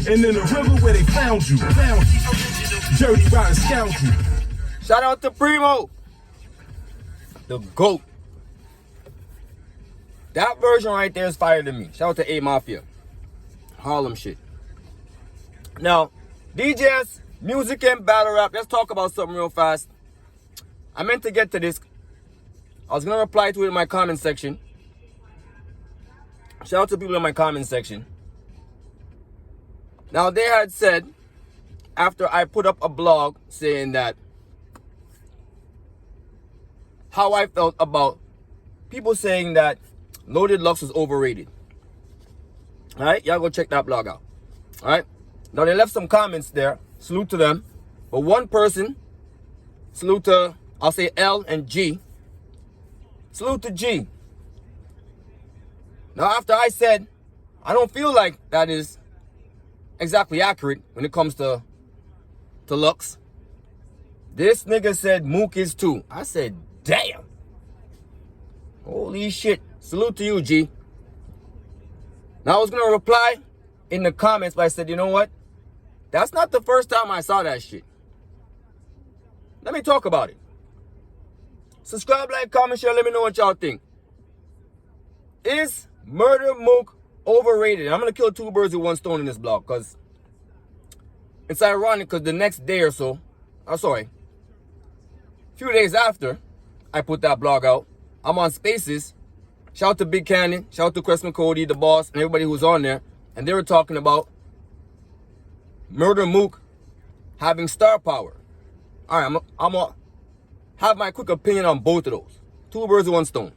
And in the river where they found you. Dirty rotten scoundrel. Shout out to Primo, the GOAT. That version right there is fire to me. Shout out to A Mafia. Harlem shit. Now, D.J.S, music and battle rap. Let's talk about something real fast. I meant to get to this. I was going to reply to it in my comment section. Shout out to people in my comment section. Now, they had said, after I put up a blog saying that, how I felt about people saying that Loaded Lux was overrated. Alright, y'all go check that blog out. Alright, now they left some comments there. Salute to them. But one person, salute to, I'll say L and G. Salute to G. Now, after I said, I don't feel like that is exactly accurate when it comes to Lux. This nigga said Mook is too. I said, damn. Holy shit. Salute to you, G. Now, I was going to reply in the comments, but I said, you know what? That's not the first time I saw that shit. Let me talk about it. Subscribe, like, comment, share. Let me know what y'all think. Is MURDA Mook overrated? I'm going to kill two birds with one stone in this blog because it's ironic because the next day or so, a few days after I put that blog out, I'm on Spaces. Shout out to Big Kannon, shout out to Quest Mccody, the boss, and everybody who's on there. And they were talking about MURDA Mook having star power. All right, I'm going to have my quick opinion on both of those. Two birds with one stone.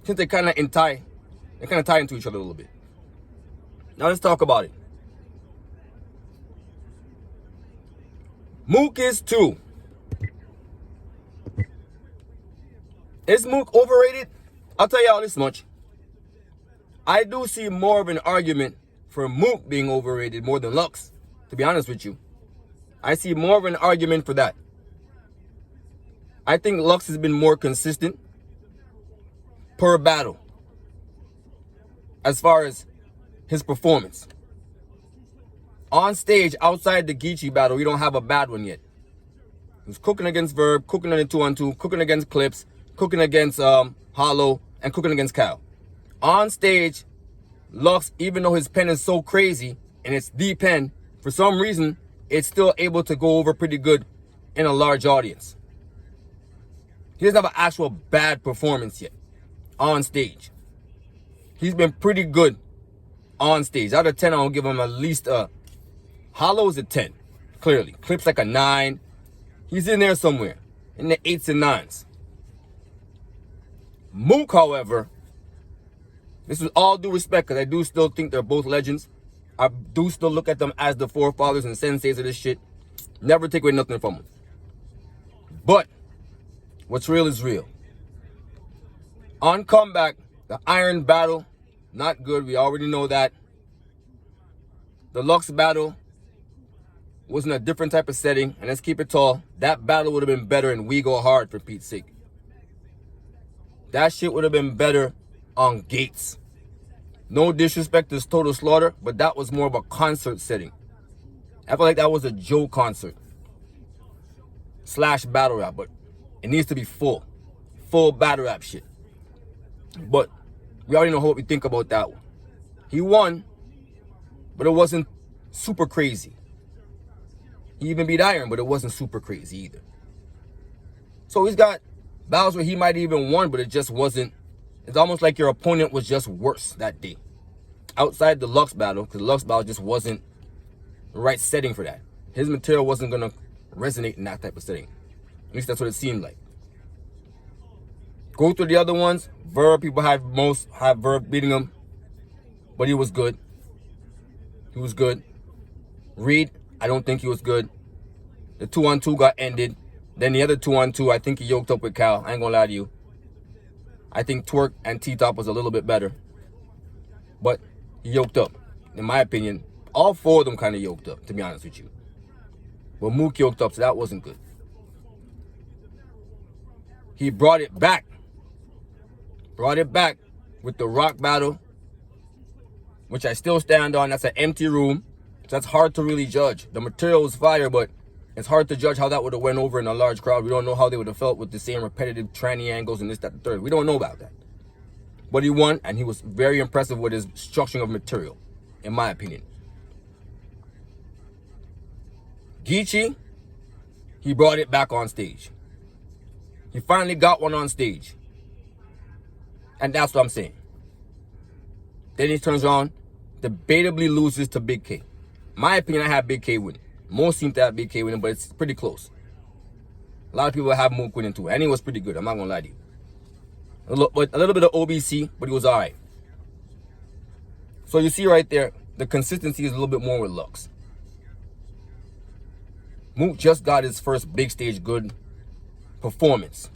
Since they kind of tie into each other a little bit. Now let's talk about it. Mook is too. Is Mook overrated? I'll tell y'all this much. I do see more of an argument for Mook being overrated more than Lux, to be honest with you. I see more of an argument for that. I think Lux has been more consistent per battle as far as his performance. On stage, outside the Geechee battle, we don't have a bad one yet. He was cooking against Verb, cooking in the 2-on-2, cooking against Clips, cooking against Hollow, and cooking against Cal. On stage, Lux, even though his pen is so crazy, and it's the pen, for some reason, it's still able to go over pretty good in a large audience. He doesn't have an actual bad performance yet on stage. He's been pretty good on stage. Out of 10, I'll give him at least a... Hollow is a 10, clearly. Clips like a 9. He's in there somewhere, in the 8s and 9s. Mook, however, this is all due respect, because I do still think they're both legends. I do still look at them as the forefathers and senseis of this shit. Never take away nothing from them. But what's real is real. On comeback, the Iron battle, not good. We already know that. The Lux battle was in a different type of setting. And let's keep it tall. That battle would have been better in We Go Hard, for Pete's sake. That shit would have been better on Gates. No disrespect to Total Slaughter, but that was more of a concert setting. I feel like that was a Joe concert / battle rap, but it needs to be full battle rap shit. But we already know what we think about that one. He won, but it wasn't super crazy. He even beat Iron, but it wasn't super crazy either. So he's got battles where he might even won, but it just wasn't. It's almost like your opponent was just worse that day. Outside the Lux battle, because the Lux battle just wasn't the right setting for that. His material wasn't going to resonate in that type of setting. At least that's what it seemed like. Go through the other ones. Verb, people have Verb beating him. But he was good. He was good. Reed, I don't think he was good. The 2-on-2 got ended. Then the other 2-on-2, I think he yoked up with Cal. I ain't gonna lie to you. I think Twerk and T-Top was a little bit better. But he yoked up. In my opinion, all four of them kind of yoked up, to be honest with you. But Mook yoked up, so that wasn't good. He brought it back. Brought it back with the Rock battle. which I still stand on. That's an empty room. So that's hard to really judge. The material was fire, but it's hard to judge how that would have went over in a large crowd. We don't know how they would have felt with the same repetitive tranny angles and this, that, the third. We don't know about that. But he won, and he was very impressive with his structuring of material, in my opinion. Geechee, he brought it back on stage. He finally got one on stage. And that's what I'm saying. Then he turns around, debatably loses to Big K. My opinion, I have Big K winning. Most seem to have Big K winning, but it's pretty close. A lot of people have Mook winning too. And he was pretty good, I'm not going to lie to you. A little bit of OBC, but he was all right. So you see right there, the consistency is a little bit more with Lux. Mook just got his first big stage good performance.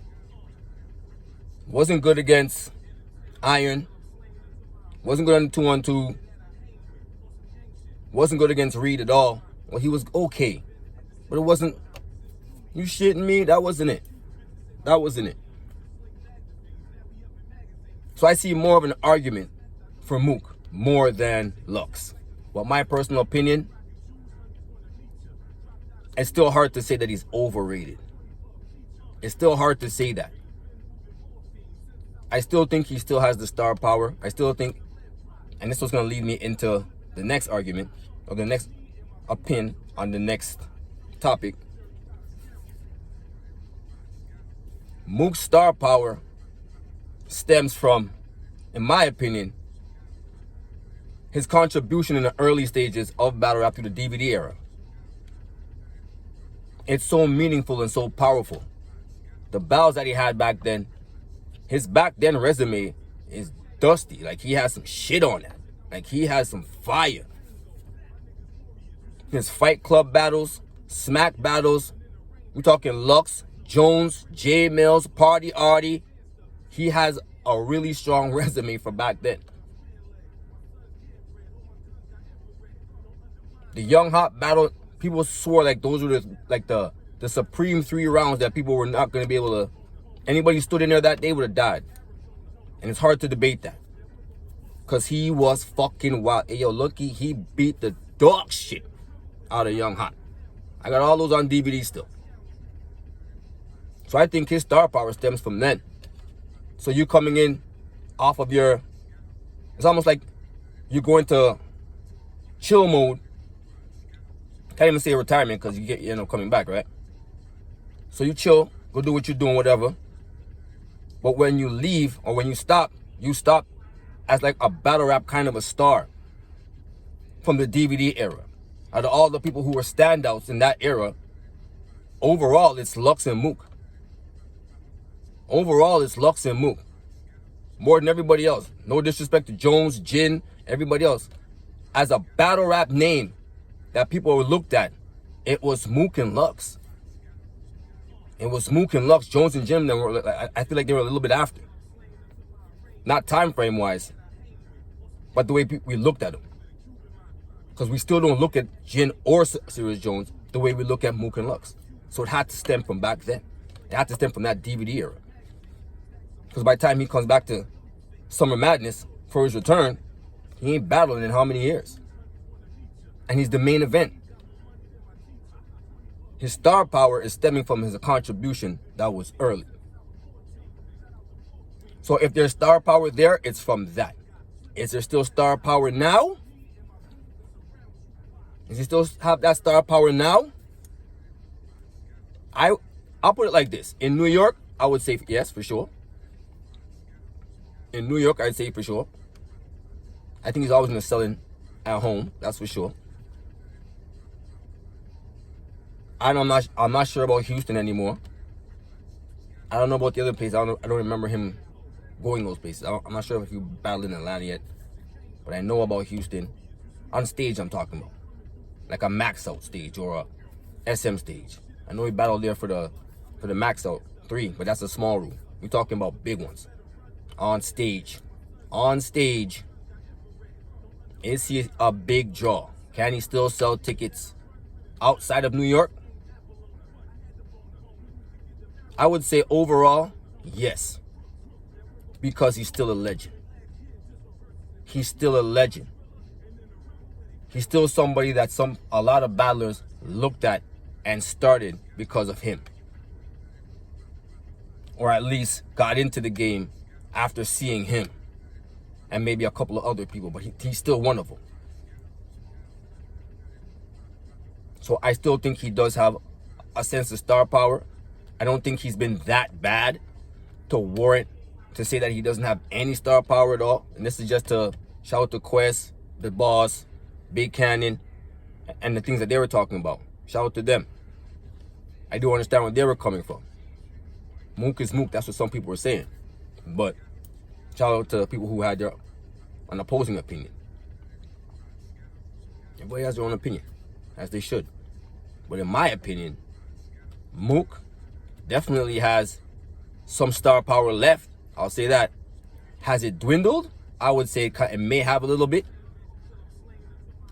Wasn't good against Iron. Wasn't good on the 2-on-2. Wasn't good against Reed at all. Well, he was okay. But it wasn't, you shitting me? That wasn't it. That wasn't it. So I see more of an argument for Mook more than Lux. But my personal opinion, it's still hard to say that he's overrated. It's still hard to say that. I still think he still has the star power. I still think, and this was going to lead me into the next argument, or the next opinion on the next topic. Mook's star power stems from, in my opinion, his contribution in the early stages of battle rap through the DVD era. It's so meaningful and so powerful. The battles that he had back then, his back then resume is dusty. Like, he has some shit on that. Like, he has some fire. His Fight Club battles, Smack battles, we're talking Lux, Jones, J Mills, Party Artie. He has a really strong resume for back then. The Young Hot battle, people swore like those were the supreme 3 rounds that people were not going to be able to, anybody who stood in there that day would have died. And it's hard to debate that. Because he was fucking wild. Hey, yo, looky, he beat the dog shit out of Young Hot. I got all those on DVD still. So I think his star power stems from then. So you coming in off of your, it's almost like you're going to chill mode. Can't even say retirement because you end up coming back, right? So you chill, go do what you're doing, whatever. But when you leave or when you stop as like a battle rap kind of a star from the DVD era. Out of all the people who were standouts in that era, overall it's Lux and Mook. Overall it's Lux and Mook. More than everybody else. No disrespect to Jones, Jin, everybody else. As a battle rap name that people were looked at, it was Mook and Lux. It was Mook and Lux. Jones and Jim, I feel like they were a little bit after. Not time frame wise, but the way we looked at them. Because we still don't look at Jin or Serious Jones the way we look at Mook and Lux. So it had to stem from back then. It had to stem from that DVD era. Because by the time he comes back to Summer Madness for his return, he ain't battling in how many years? And he's the main event. His star power is stemming from his contribution that was early. So if there's star power there, it's from that. Is there still star power now? Does he still have that star power now? I'll put it like this. In New York, I would say yes, for sure. In New York, I'd say for sure. I think he's always going to sell in at home. That's for sure. I'm not sure about Houston anymore. I don't know about the other places. I don't remember him going those places. I'm not sure if he battled in Atlanta yet. But I know about Houston. On stage, I'm talking about. Like a max out stage or a SM stage. I know he battled there for the max out 3, but that's a small room. We're talking about big ones. On stage. On stage. Is he a big draw? Can he still sell tickets outside of New York? I would say overall, yes. Because he's still a legend. He's still a legend. he's still somebody that a lot of battlers looked at and started because of him. Or at least got into the game after seeing him. And maybe a couple of other people, but he's still one of them. So I still think he does have a sense of star power. I don't think he's been that bad to warrant to say that he doesn't have any star power at all. And this is just to shout out to Quest, the boss, Big Kannon, and the things that they were talking about. Shout out to them. I do understand where they were coming from. Mook is Mook, that's what some people were saying. But shout out to people who had an opposing opinion. Everybody has their own opinion, as they should. But in my opinion, Mook definitely has some star power left. I'll say that. Has it dwindled? I would say it may have a little bit.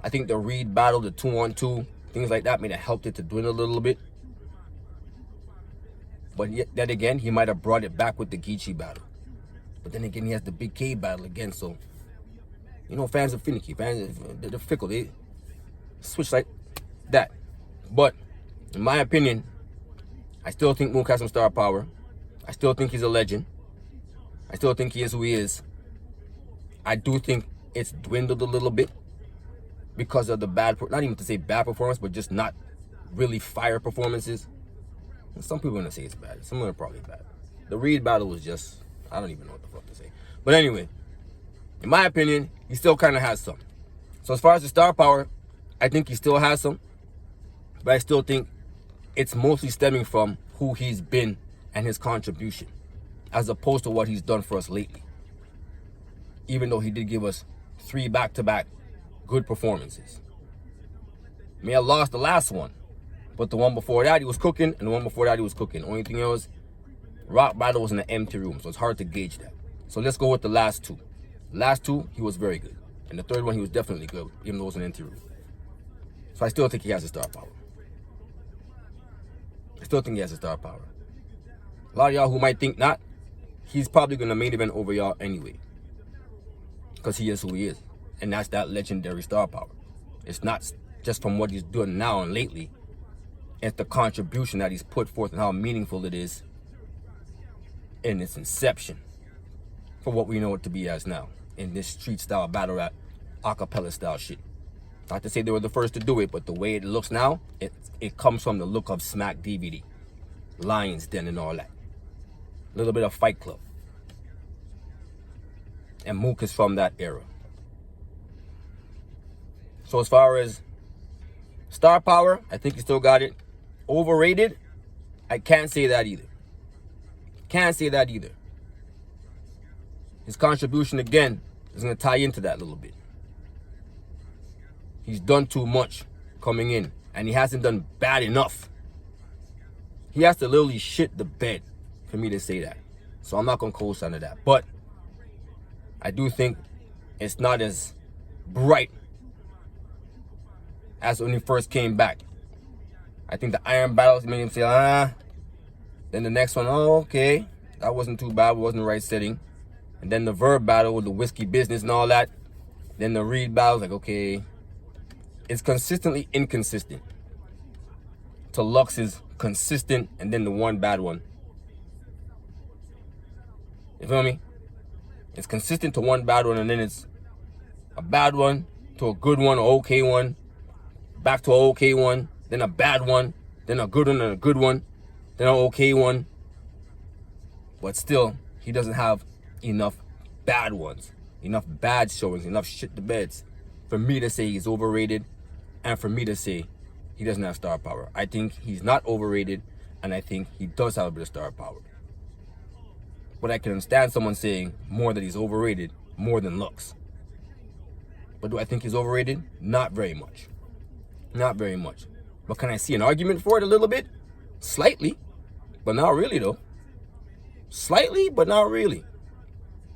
I think the Reed battle, the 2-on-2, things like that may have helped it to dwindle a little bit. But yet, then again, he might have brought it back with the Geechee battle. But then again, he has the Big K battle again. So, you know, fans are finicky. Fans, they're fickle. They switch like that. But in my opinion, I still think Mook has some star power. I still think he's a legend. I still think he is who he is. I do think it's dwindled a little bit because of the bad, not even to say bad performance, but just not really fire performances. And some people are going to say it's bad. Some of them are probably bad. The Reed battle was just, I don't even know what the fuck to say. But anyway, in my opinion, he still kind of has some. So as far as the star power, I think he still has some. But I still think it's mostly stemming from who he's been and his contribution, as opposed to what he's done for us lately. Even though he did give us 3 back-to-back good performances. May have lost the last one, but the one before that he was cooking, and the one before that he was cooking. Only thing else, Rock Battle was in an empty room, so it's hard to gauge that. So let's go with the last 2. The last 2, he was very good. And the third one, he was definitely good, even though it was an empty room. So I still think he has a star power. I still think he has a star power. A lot of y'all who might think not, he's probably going to main event over y'all anyway. Because he is who he is. And that's that legendary star power. It's not just from what he's doing now and lately. It's the contribution that he's put forth and how meaningful it is in its inception for what we know it to be as now in this street style battle rap, acapella style shit. Not to say they were the first to do it, but the way it looks now, it comes from the look of Smack DVD, Lion's Den and all that. A little bit of Fight Club. And Mook is from that era. So as far as star power, I think he still got it. Overrated, I can't say that either. Can't say that either. His contribution, again, is going to tie into that a little bit. He's done too much coming in, and he hasn't done bad enough. He has to literally shit the bed for me to say that. So I'm not going to co-sign to that. But I do think it's not as bright as when he first came back. I think the Iron Battles made him say, Then the next one, okay. That wasn't too bad. It wasn't the right setting. And then the Verb Battle with the Whiskey Business and all that. Then the Reed Battle, like, okay. It's consistently inconsistent. To Lux is consistent, and then the one bad one. You feel me? It's consistent to one bad one, and then it's a bad one to a good one, or okay one, back to an okay one, then a bad one, then a good one and a good one, then an okay one. But still, he doesn't have enough bad ones, enough bad showings, enough shit to beds for me to say he's overrated, and for me to say he doesn't have star power. I think he's not overrated, and I think he does have a bit of star power. But I can understand someone saying more that he's overrated more than Lux. But do I think he's overrated? Not very much. Not very much. But can I see an argument for it a little bit? Slightly, but not really though. Slightly, but not really.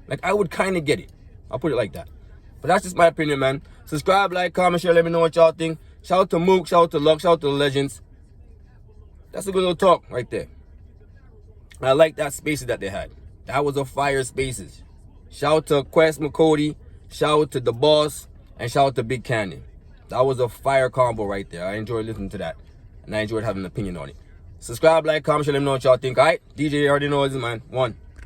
Like, I would kind of get it. I'll put it like that. But that's just my opinion, man. Subscribe, like, comment, share, let me know what y'all think. Shout out to Mook, shout out to Lux, shout out to the legends. That's a good little talk right there. I like that spaces that they had. That was a fire spaces. Shout out to Quest Mccody, shout out to D.J.S, and shout out to Big Kannon. That was a fire combo right there. I enjoyed listening to that. And I enjoyed having an opinion on it. Subscribe, like, comment, share, let me know what y'all think. Alright? DJ already knows it, man. 1.